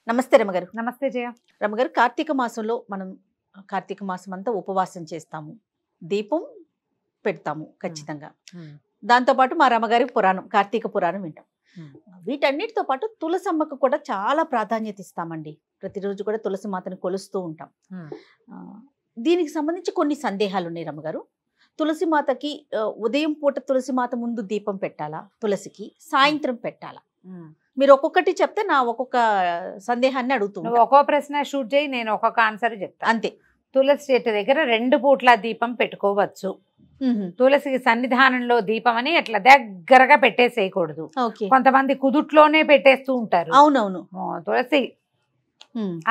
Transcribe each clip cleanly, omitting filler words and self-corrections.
నమస్తే రమగారు. నమస్తే జయ. రమగారు, కార్తీక మాసంలో మనం కార్తీక మాసం అంతా ఉపవాసం చేస్తాము, దీపం పెడతాము ఖచ్చితంగా. దాంతోపాటు మా రమగారి పురాణం, కార్తీక పురాణం వింటాం. వీటన్నిటితో పాటు తులసమ్మకు కూడా చాలా ప్రాధాన్యత ఇస్తామండి. ప్రతిరోజు కూడా తులసి మాతని కొలుస్తూ ఉంటాం. దీనికి సంబంధించి కొన్ని సందేహాలు ఉన్నాయి రమగారు. తులసి మాతకి ఉదయం పూట తులసి మాత ముందు దీపం పెట్టాలా, తులసికి సాయంత్రం పెట్టాలా? మీరు ఒక్కొక్కటి చెప్తే నా ఒక్కొక్క సందేహాన్ని అడుగుతున్నాను. ఒక్కో ప్రశ్న షూట్ చేయి, నేను ఒక్కొక్క ఆన్సర్ చెప్తాను. అంతే. తులసి చెట్టు దగ్గర 2 పూట్ల దీపం పెట్టుకోవచ్చు. తులసికి సన్నిధానంలో దీపం అని ఎట్లా దగ్గరగా పెట్టేసేయకూడదు. కొంతమంది కుదుట్లోనే పెట్టేస్తూ ఉంటారు. అవునవును. తులసి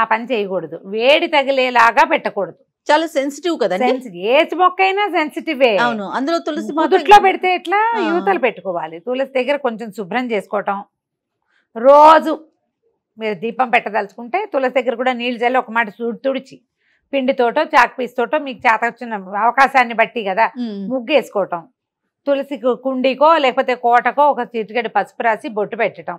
ఆ పని చేయకూడదు. వేడి తగిలేలాగా పెట్టకూడదు. చాలా సెన్సిటివ్ కదా. ఏజ్ మొక్క అయినా సెన్సిటివే. అవును. అందులో తులసి కుదుట్లో పెడితే ఎట్లా, యువతలు పెట్టుకోవాలి. తులసి దగ్గర కొంచెం శుభ్రం చేసుకోవటం. రోజు మీరు దీపం పెట్టదలుచుకుంటే తులసి దగ్గర కూడా నీళ్ళు జల్లి ఒక మాట తుడిచి పిండితోటో చాక్ పీస్తోటో మీకు చేత వచ్చిన అవకాశాన్ని బట్టి కదా ముగ్గు వేసుకోవటం. తులసి కుండీకో లేకపోతే కోటకో ఒక చిటికెడు పసుపు రాసి బొట్టు పెట్టడం,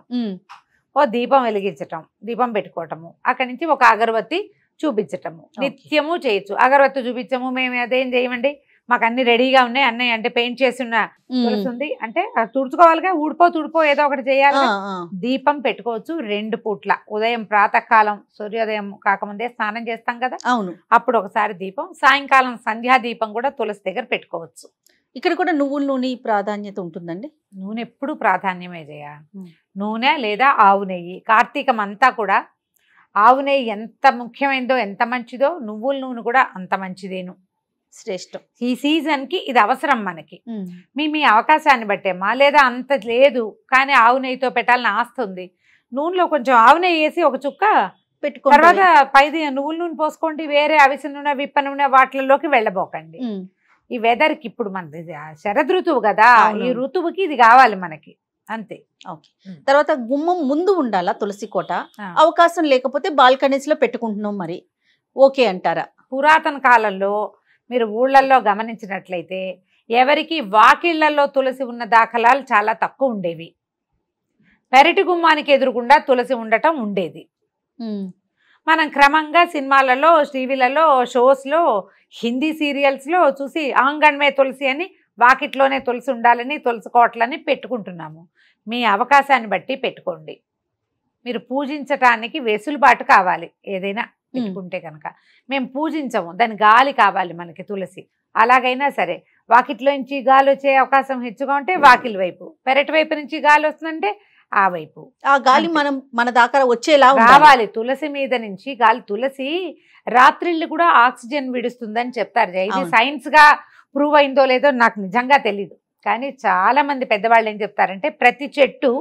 ఓ దీపం వెలిగించటం, దీపం పెట్టుకోవటము. అక్కడి నుంచి ఒక అగరబత్తి చూపించటము నిత్యము చేయొచ్చు. అగరబత్తి చూపించము, మేము అదేం చేయమండి, మాకు అన్ని రెడీగా ఉన్నాయి, అన్నయ్య అంటే పెయింట్ చేసి ఉన్న తులసి ఉంది అంటే తుడుచుకోవాలిగా, తుడిపో ఏదో ఒకటి చేయాలి. దీపం పెట్టుకోవచ్చు 2 పూట్ల. ఉదయం ప్రాతకాలం సూర్యోదయం కాకముందే స్నానం చేస్తాం కదా, అవును, అప్పుడు ఒకసారి దీపం. సాయంకాలం సంధ్యా దీపం కూడా తులసి దగ్గర పెట్టుకోవచ్చు. ఇక్కడ కూడా నువ్వుల నూనె ప్రాధాన్యత ఉంటుందండి. నూనె ఎప్పుడు ప్రాధాన్యమే చేయ. నూనె లేదా ఆవు నెయ్యి. కార్తీకం అంతా కూడా ఆవు నెయ్యి ఎంత ముఖ్యమైనదో, ఎంత మంచిదో, నువ్వుల నూనె కూడా అంత మంచిదేను, శ్రేష్టం. ఈ సీజన్ కి ఇది అవసరం మనకి. మీ అవకాశాన్ని బట్టేమ్మా, లేదా అంత లేదు కానీ ఆవు నెయ్యితో పెట్టాలని ఆస్తి ఉంది, నూనెలో కొంచెం ఆవు నెయ్యి వేసి ఒక చుక్క పెట్టుకో, తర్వాత పైది నువ్వుల నూనె పోసుకోండి. వేరే అవిసె నూనె, విప్ప నూనె వాటిలోకి వెళ్ళబోకండి. ఈ వెదర్ కి ఇప్పుడు మనది శరద్ ఋతువు కదా, ఈ ఋతువుకి ఇది కావాలి మనకి, అంతే. ఓకే. తర్వాత గుమ్మం ముందు ఉండాలా తులసి కోట? అవకాశం లేకపోతే బాల్కనీస్ లో పెట్టుకుంటున్నాం, మరి ఓకే అంటారా? పురాతన కాలంలో మీరు ఊళ్ళల్లో గమనించినట్లయితే ఎవరికి వాకిళ్లలో తులసి ఉన్న దాఖలాలు చాలా తక్కువ ఉండేవి. పెరటి గుమ్మానికి ఎదురుగుండా తులసి ఉండటం ఉండేది. మనం క్రమంగా సినిమాలలో, టీవీలలో, షోస్లో, హిందీ సీరియల్స్లో చూసి ఆంగణమే తులసి అని, వాకిట్లోనే తులసి ఉండాలని, తులసి కోటలని పెట్టుకుంటున్నాము. మీ అవకాశాన్ని బట్టి పెట్టుకోండి. మీరు పూజించటానికి వెసులుబాటు కావాలి. ఏదైనా పెట్టుకుంటే కనుక మేము పూజించము, దాని గాలి కావాలి మనకి తులసి. అలాగైనా సరే వాకిట్లో నుంచి గాలి వచ్చే అవకాశం హెచ్చుగా ఉంటే వాకిలి వైపు, పెరటి వైపు నుంచి గాలి వస్తుందంటే ఆ వైపు ఆ గాలి మన దాకా వచ్చేలా కావాలి. తులసి మీద నుంచి గాలి. తులసి రాత్రిళ్ళు కూడా ఆక్సిజన్ విడుస్తుందని చెప్తారు. ఇది సైన్స్ గా ప్రూవ్ అయిందో లేదో నాకు నిజంగా తెలీదు, కానీ చాలా మంది పెద్దవాళ్ళు ఏం చెప్తారంటే ప్రతి చెట్టు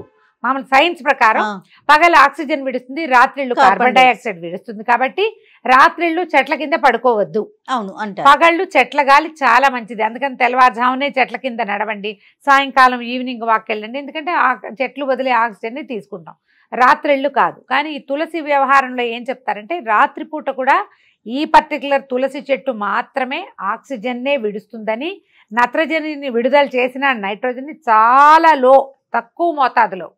మామూలు సైన్స్ ప్రకారం పగలు ఆక్సిజన్ విడుస్తుంది, రాత్రిళ్ళు కార్బన్ డైఆక్సైడ్ విడుస్తుంది. కాబట్టి రాత్రిళ్ళు చెట్ల కింద పడుకోవద్దు. అవును అంటే పగళ్ళు చెట్ల గాలి చాలా మంచిది. అందుకని తెల్లవారుజామునే చెట్ల కింద నడవండి, సాయంకాలం ఈవినింగ్ వాక్ వెళ్ళండి. ఎందుకంటే ఆ చెట్లు వదిలే ఆక్సిజన్ని తీసుకుంటాం, రాత్రిళ్ళు కాదు. కానీ ఈ తులసి వ్యవహారంలో ఏం చెప్తారంటే రాత్రిపూట కూడా ఈ పర్టికులర్ తులసి చెట్టు మాత్రమే ఆక్సిజన్నే విడుస్తుందని, నత్రజనిని విడుదల చేసిన నైట్రోజన్ని చాలా తక్కువ మోతాదులో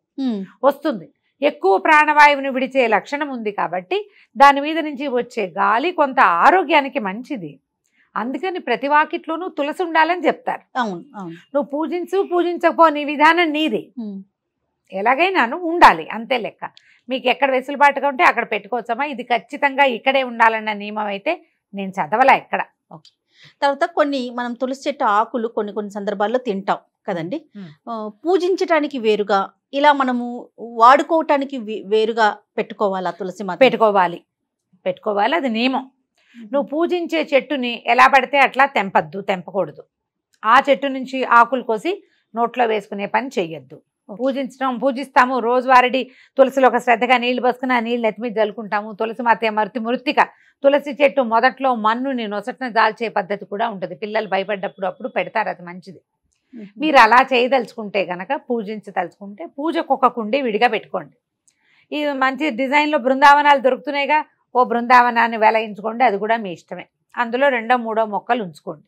వస్తుంది. ఎక్కువ ప్రాణవాయువుని విడిచే లక్షణం ఉంది కాబట్టి దాని మీద నుంచి వచ్చే గాలి కొంత ఆరోగ్యానికి మంచిది. అందుకని ప్రతి వాకిట్లోనూ తులసి ఉండాలని చెప్తారు. నువ్వు పూజించకపో, నీ విధానం నీది, ఎలాగైనాను ఉండాలి, అంతే లెక్క. మీకు ఎక్కడ వెసులుబాటుగా ఉంటే అక్కడ పెట్టుకోవచ్చమ్మా. ఇది ఖచ్చితంగా ఇక్కడే ఉండాలన్న నియమం అయితే నేను చదవలా ఎక్కడ. ఓకే. తర్వాత మనం తులసి చెట్టు ఆకులు కొన్ని సందర్భాల్లో తింటాం కదండి. పూజించటానికి వేరుగా, ఇలా మనము వాడుకోవటానికి వేరుగా పెట్టుకోవాలా తులసి మాత? పెట్టుకోవాలి, అది నియమం. నువ్వు పూజించే చెట్టుని ఎలా పడితే అట్లా తెంపకూడదు. ఆ చెట్టు నుంచి ఆకులు కోసి నోట్లో వేసుకునే పని చెయ్యొద్దు. పూజిస్తాము, రోజువారీ తులసిలో ఒక శ్రద్ధగా నీళ్లు పోసుకుని ఆ నీళ్ళు నెత్తి మీద జల్లుకుంటాము. తులసి మాత మృత్తిక. తులసి చెట్టు మొదట్లో మన్నుని నొసటన దాల్చే పద్ధతి కూడా ఉంటుంది. పిల్లలు భయపడ్డప్పుడు అప్పుడు పెడతారు, అది మంచిది. మీరు అలా చేయదలుచుకుంటే కనుక, పూజించదలుచుకుంటే పూజకు ఒక కుండి విడిగా పెట్టుకోండి. ఇది మంచి డిజైన్లో బృందావనాలు దొరుకుతున్నాయిగా, ఓ బృందావనాన్ని వెలయించుకోండి, అది కూడా మీ ఇష్టమే. అందులో 2-3 మొక్కలు ఉంచుకోండి.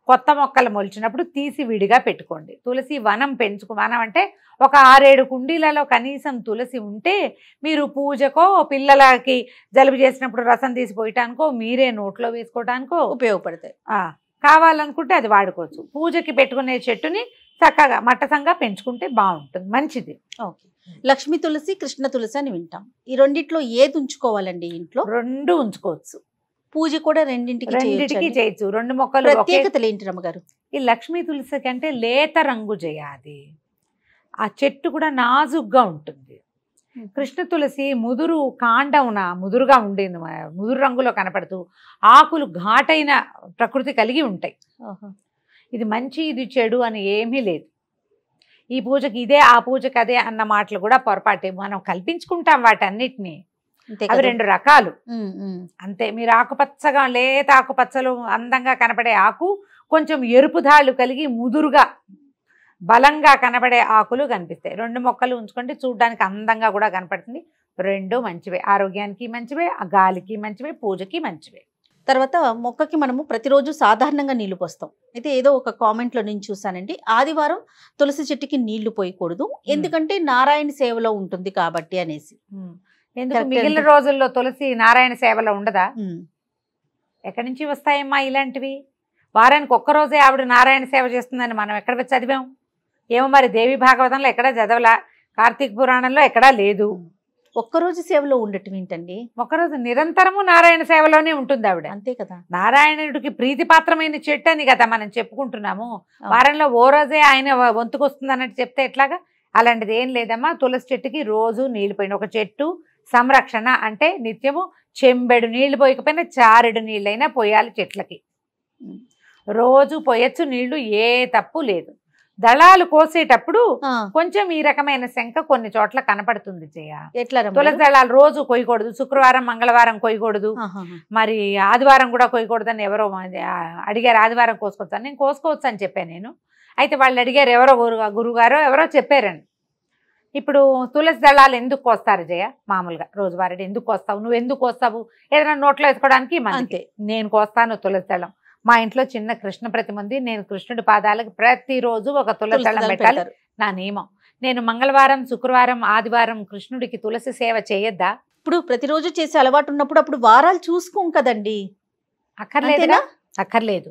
కొత్త మొక్కలు మొలిచినప్పుడు తీసి విడిగా పెట్టుకోండి. తులసి వనం వనం అంటే ఒక 6-7 కుండీలలో కనీసం తులసి ఉంటే మీరు పూజకో, పిల్లలకి జలుబు చేసినప్పుడు రసం తీసి పోయటానికో, మీరే నోట్లో వేసుకోవటానికో ఉపయోగపడతాయి. కావాలనుకుంటే అది వాడుకోవచ్చు. పూజకి పెట్టుకునే చెట్టుని చక్కగా మట్టసంగా పెంచుకుంటే బాగుంటుంది, మంచిది. ఓకే. లక్ష్మీ తులసి, కృష్ణ తులసి అని వింటాం. ఈ రెండిట్లో ఏది ఉంచుకోవాలండి ఇంట్లో? 2 ఉంచుకోవచ్చు. పూజ కూడా రెండింటికి చేయొచ్చు. 2 మొక్కలు. ప్రత్యేకతలు ఏంటి రమ్మగారు? ఈ లక్ష్మీ తులసి కంటే లేత రంగు చేయాలి. ఆ చెట్టు కూడా నాజుగ్గా ఉంటుంది. కృష్ణ తులసి ముదురు కాండమున ముదురుగా ఉండేది, ముదురు రంగులో కనపడుతూ ఆకులు ఘాటైన ప్రకృతి కలిగి ఉంటాయి. ఇది మంచి ఇది చెడు అని ఏమీ లేదు. ఈ పూజకి ఇదే, ఆ పూజకి అదే అన్న మాటలు కూడా పొరపాటే. మనం కల్పించుకుంటాం వాటన్నిటినీ. అవి 2 రకాలు అంతే. మీరు ఆకుపచ్చగా లేత ఆకుపచ్చలు అందంగా కనపడే ఆకు, కొంచెం ఎరుపు ధాళ్ళు కలిగి ముదురుగా బలంగా కనబడే ఆకులు కనిపిస్తాయి. 2 మొక్కలు ఉంచుకుంటే చూడడానికి అందంగా కూడా కనపడుతుంది. 2 మంచివే, ఆరోగ్యానికి మంచివే, గాలికి మంచివే, పూజకి మంచివే. తర్వాత మొక్కకి మనము ప్రతిరోజు సాధారణంగా నీళ్లు పోస్తాం. అయితే ఏదో ఒక కామెంట్లో నేను చూసానండి, ఆదివారం తులసి చెట్టుకి నీళ్లు పోయకూడదు, ఎందుకంటే నారాయణ సేవలో ఉంటుంది కాబట్టి అనేసి. ఎందుకు మిగిలిన రోజుల్లో తులసి నారాయణ సేవలో ఉండదా? ఎక్కడి నుంచి వస్తాయమ్మా ఇలాంటివి? వారానికి ఒక్కరోజే ఆవిడ నారాయణ సేవ చేస్తుందని మనం ఎక్కడ చదివాం? ఏమో మరి, దేవి భాగవతంలో ఎక్కడా చదవలా, కార్తీక పురాణంలో ఎక్కడా లేదు. ఒక్కరోజు సేవలో ఉండటం ఏంటండి? ఒక్కరోజు నిరంతరము నారాయణ సేవలోనే ఉంటుంది ఆవిడ. అంతే కదా. నారాయణుడికి ప్రీతిపాత్రమైన చెట్టు అని కదా మనం చెప్పుకుంటున్నాము. వారంలో ఓ రోజే ఆయన వంతుకొస్తుంది అన్నట్టు చెప్తే ఎట్లాగా? అలాంటిది ఏం లేదమ్మా. తులసి చెట్టుకి రోజు నీళ్లు పోయిన, ఒక చెట్టు సంరక్షణ అంటే నిత్యము చెంబెడు నీళ్లు పోయకపోయినా చారెడు నీళ్ళైనా పోయాలి చెట్లకి. రోజు పోయొచ్చు నీళ్లు, ఏ తప్పు లేదు. దళాలు కోసేటప్పుడు కొంచెం ఈ రకమైన శంక కొన్ని చోట్ల కనపడుతుంది. ఎట్లా? తులసి దళాలు రోజు కొయ్యకూడదు, శుక్రవారం మంగళవారం కొయ్యకూడదు, మరి ఆదివారం కూడా కొయ్యకూడదు అని ఎవరో అడిగారు. ఆదివారం కోసుకోవచ్చు అని నేను కోసుకోవచ్చు అని చెప్పాను నేను. అయితే వాళ్ళు అడిగారు, ఎవరో గురుగారో ఎవరో చెప్పారండి. ఇప్పుడు తులసి దళాలు ఎందుకు కోస్తారు జయ? మామూలుగా రోజువారీ ఎందుకు కోస్తావు? నువ్వు ఎందుకు కోస్తావు? ఏదైనా నోట్లో వేసుకోవడానికి? అంతే. నేను కోస్తాను తులసి దళం. మా ఇంట్లో చిన్న కృష్ణ ప్రతిమ ఉంది. నేను కృష్ణుడి పాదాలకు ప్రతిరోజు ఒక తులసి దళం పెట్టాలి, నా నియమం. నేను మంగళవారం, శుక్రవారం, ఆదివారం కృష్ణుడికి తులసి సేవ చేయొద్దా? ఇప్పుడు ప్రతిరోజు చేసే అలవాటు ఉన్నప్పుడు అప్పుడు వారాలు చూసుకోం కదండి. అక్కర్లేదుగా? అక్కర్లేదు.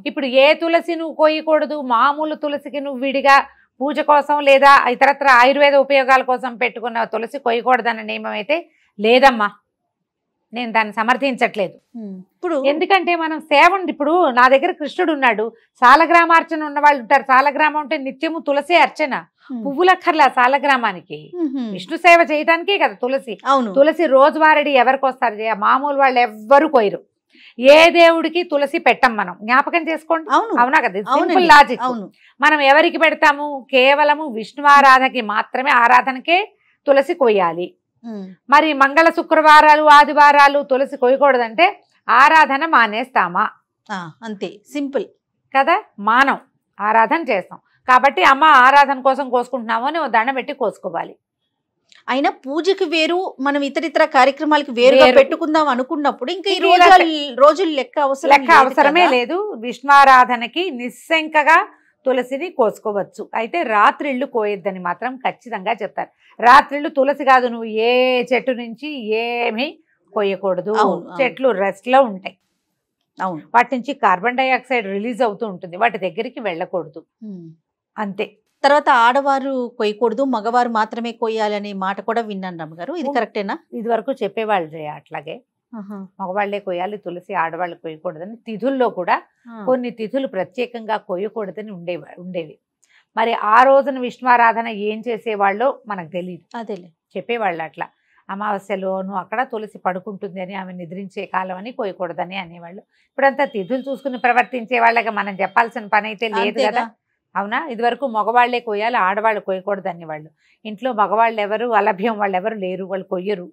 ఇప్పుడు ఏ తులసి నువ్వు కోయకూడదు, మామూలు తులసికి నువ్వు విడిగా పూజ కోసం లేదా ఇతరత్ర ఆయుర్వేద ఉపయోగాల కోసం పెట్టుకున్న తులసి కొయ్యకూడదన్న నియమం అయితే లేదమ్మా. నేను దాన్ని సమర్థించట్లేదు. ఇప్పుడు ఎందుకంటే మనం సేవ, ఇప్పుడు నా దగ్గర కృష్ణుడు ఉన్నాడు, సాలగ్రామార్చన ఉన్న వాళ్ళు ఉంటారు. సాలగ్రామం అంటే నిత్యము తులసి అర్చన, పువ్వులక్కర్లా సాలగ్రామానికి. విష్ణు సేవ చేయడానికే కదా తులసి. తులసి రోజువారీ ఎవరికి వస్తారు? మామూలు వాళ్ళు ఎవ్వరు కోయరు. ఏ దేవుడికి తులసి పెట్టం మనం, జ్ఞాపకం చేసుకోండి. అవునా కదా? Simple logic. మనం ఎవరికి పెడతాము? కేవలము విష్ణువారాధనకి మాత్రమే, ఆరాధనకే తులసి కొయ్యాలి. మరి మంగళ శుక్రవారాలు ఆదివారాలు తులసి కొయ్యకూడదంటే ఆరాధన మానేస్తామా? అంతే, సింపుల్ కదా. మానం, ఆరాధన చేస్తాం కాబట్టి అమ్మ ఆరాధన కోసం కోసుకుంటున్నాము అని దండం పెట్టి కోసుకోవాలి. అయినా పూజకి వేరు, మనం ఇతరితర కార్యక్రమాలకి వేరుగా పెట్టుకుందాం అనుకున్నప్పుడు ఇంకా ఈ రోజులు లెక్క అవసరమే లేదు. విష్ణువారాధనకి నిస్సంకగా తులసిని కోసుకోవచ్చు. అయితే రాత్రిళ్ళు కోయొద్దని మాత్రం ఖచ్చితంగా చెప్తారు. రాత్రిళ్ళు తులసి కాదు, నువ్వు ఏ చెట్టు నుంచి ఏమీ కోయకూడదు. చెట్లు రెస్ట్ లో ఉంటాయి. వాటి నుంచి కార్బన్ డైఆక్సైడ్ రిలీజ్ అవుతూ ఉంటుంది, వాటి దగ్గరికి వెళ్ళకూడదు. అంతే. తర్వాత ఆడవారు కొయ్యకూడదు, మగవారు మాత్రమే కొయ్యాలి అనే మాట కూడా విన్నాను రమ్మగారు, ఇది కరెక్టేనా? ఇది వరకు చెప్పేవాళ్ళు అట్లాగే మగవాళ్లే కొయ్యాలి తులసి, ఆడవాళ్ళు కొయ్యకూడదని. తిథుల్లో కూడా కొన్ని తిథులు ప్రత్యేకంగా కొయ్యకూడదని ఉండేవి. మరి ఆ రోజున విష్ణువారాధన ఏం చేసేవాళ్ళో మనకు తెలియదు. అదేలే, చెప్పేవాళ్ళు అట్లా. అమావాస్యలోను అక్కడ తులసి పడుకుంటుంది అని, ఆమె నిద్రించే కాలం అని కొయ్యకూడదని అనేవాళ్ళు. ఇప్పుడంతా తిథులు చూసుకుని ప్రవర్తించే వాళ్ళగా మనం చెప్పాల్సిన పని అయితే లేదు కదా. అవునా? ఇదివరకు మగవాళ్లే కొయ్యాలి, ఆడవాళ్ళు కొయ్యకూడదు అనేవాళ్ళు. ఇంట్లో మగవాళ్ళు ఎవరు, అలభ్యం వాళ్ళు ఎవరు లేరు, వాళ్ళు కొయ్యరు,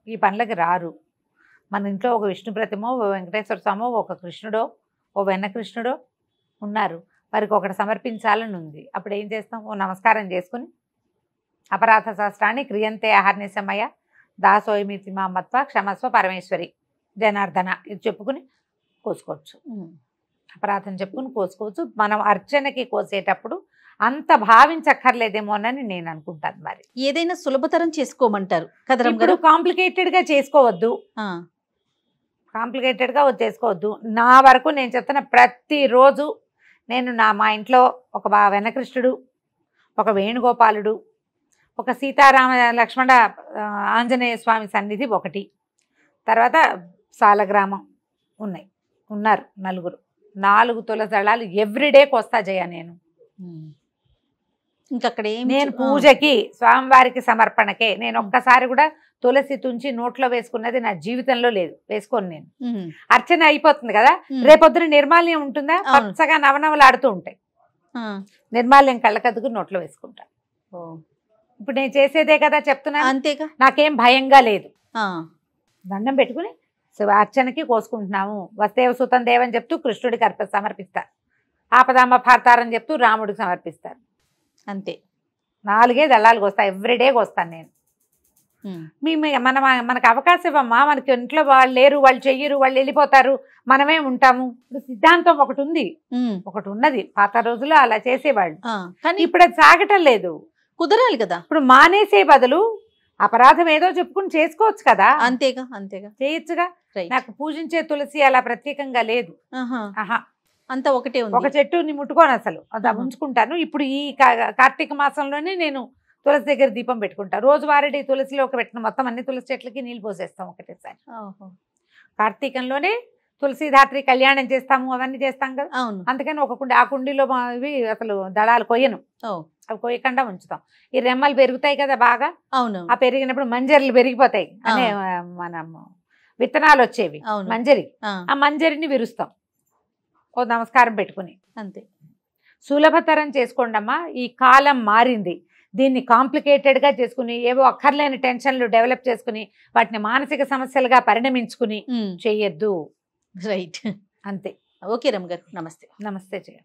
ఈ పనులకి రారు. మన ఇంట్లో ఒక విష్ణు ప్రతిమో, ఓ వెంకటేశ్వర స్వామో, ఒక కృష్ణుడో, ఓ వెన్న కృష్ణుడో ఉన్నారు, వారికి ఒకటి సమర్పించాలని ఉంది. అప్పుడు ఏం చేస్తాం? ఓ నమస్కారం చేసుకుని అపరాధ శాస్త్రాన్ని క్రియంతే అహర్నిశమయ దాసోయమితి మా మత్వ క్షమస్వ పరమేశ్వరి జనార్దన ఇది చెప్పుకుని కోసుకోవచ్చు. అపరాధం చెప్పుకుని కోసుకోవచ్చు. మనం అర్చనకి కోసేటప్పుడు అంత భావించక్కర్లేదేమోనని నేను అనుకుంటాను. మరి ఏదైనా సులభతరం చేసుకోమంటారు కదా ఇప్పుడు కాంప్లికేటెడ్ గా చేసుకోవద్దు, కాంప్లికేటెడ్ గా చేసుకోవద్దు. నా వరకు నేను చెప్తున్న ప్రతిరోజు నేను మా ఇంట్లో ఒక వెనకృష్ణుడు, ఒక వేణుగోపాలుడు, ఒక సీతారామ లక్ష్మణ ఆంజనేయ స్వామి సన్నిధి ఒకటి, తర్వాత సాలగ్రామం ఉన్నారు 4 తులసి దళాలు ఎవ్రీడే కోస్తా జయ నేను. ఇంకక్కడ నేను పూజకి స్వామివారికి సమర్పణకే నేను ఒక్కసారి కూడా తులసి తుంచి నోట్లో వేసుకున్నది నా జీవితంలో లేదు, వేసుకోను నేను. అర్చన అయిపోతుంది కదా, రేపొద్దున నిర్మాల్యం ఉంటుందా, పచ్చగా నవనవలాడుతూ ఉంటాయి, నిర్మాల్యం కళ్ళకద్దుకు నోట్లో వేసుకుంటా. ఇప్పుడు నేను చేసేదే కదా చెప్తున్నా, అంతేగా, నాకేం భయంగా లేదు. దండం పెట్టుకుని అర్చనకి కోసుకుంటున్నాము. వస్తేవ సుతం దేవని చెప్తూ కృష్ణుడికి సమర్పిస్తారు, ఆపదామ భారతారని చెప్తూ రాముడికి సమర్పిస్తారు. అంతే, 4 దళాలు కోస్తా, ఎవ్రీడే కోస్తాను నేను. మనకు అవకాశం ఇవ్వమ్మా, మనకి ఇంట్లో వాళ్ళు లేరు, వాళ్ళు చెయ్యరు, వాళ్ళు వెళ్ళిపోతారు, మనమే ఉంటాము. ఇప్పుడు సిద్ధాంతం ఒకటి ఉన్నది, పాత రోజుల్లో అలా చేసేవాళ్ళు, కానీ ఇప్పుడు అది సాగటం లేదు. కుదరాలి కదా, ఇప్పుడు మానేసే బదులు అపరాధం ఏదో చెప్పుకుని చేసుకోవచ్చు కదా. అంతేగా చేయొచ్చుగా. నాకు పూజించే తులసి అలా ప్రత్యేకంగా లేదు, అంతా ఒకటే ఉంది. ఒక చెట్టుని ముట్టుకోను అసలు, అది ఉంచుకుంటాను. ఇప్పుడు ఈ కార్తీక మాసంలోనే నేను తులసి దగ్గర దీపం పెట్టుకుంటాను. రోజువారీ తులసిలో పెట్టిన మొత్తం అన్ని తులసి చెట్లకి నీళ్ళు పోసేస్తాం ఒకటేసారి. కార్తీకంలోనే తులసిధాత్రి కళ్యాణం చేస్తాము, అవన్నీ చేస్తాం కదా. అందుకని ఒక కుండి, ఆ కుండీలో ఇవి అసలు దళాలు కొయ్యను, అవి కొయ్యకుండా ఉంచుతాం. ఈ రెమ్మలు పెరుగుతాయి కదా బాగా, ఆ పెరిగినప్పుడు మంజరిలు పెరిగిపోతాయి అనే మనం విత్తనాలు వచ్చేవి, మంజరి, ఆ మంజరిని విరుస్తాం ఓ నమస్కారం పెట్టుకుని. అంతే, సులభతరం చేసుకోండి అమ్మా. ఈ కాలం మారింది, దీన్ని కాంప్లికేటెడ్గా చేసుకుని ఏవో అక్కర్లేని టెన్షన్లు డెవలప్ చేసుకుని వాటిని మానసిక సమస్యలుగా పరిణమించుకుని చెయ్యొద్దు. రైట్, అంతే. ఓకే రమ్మ గారు, నమస్తే. నమస్తే జయ.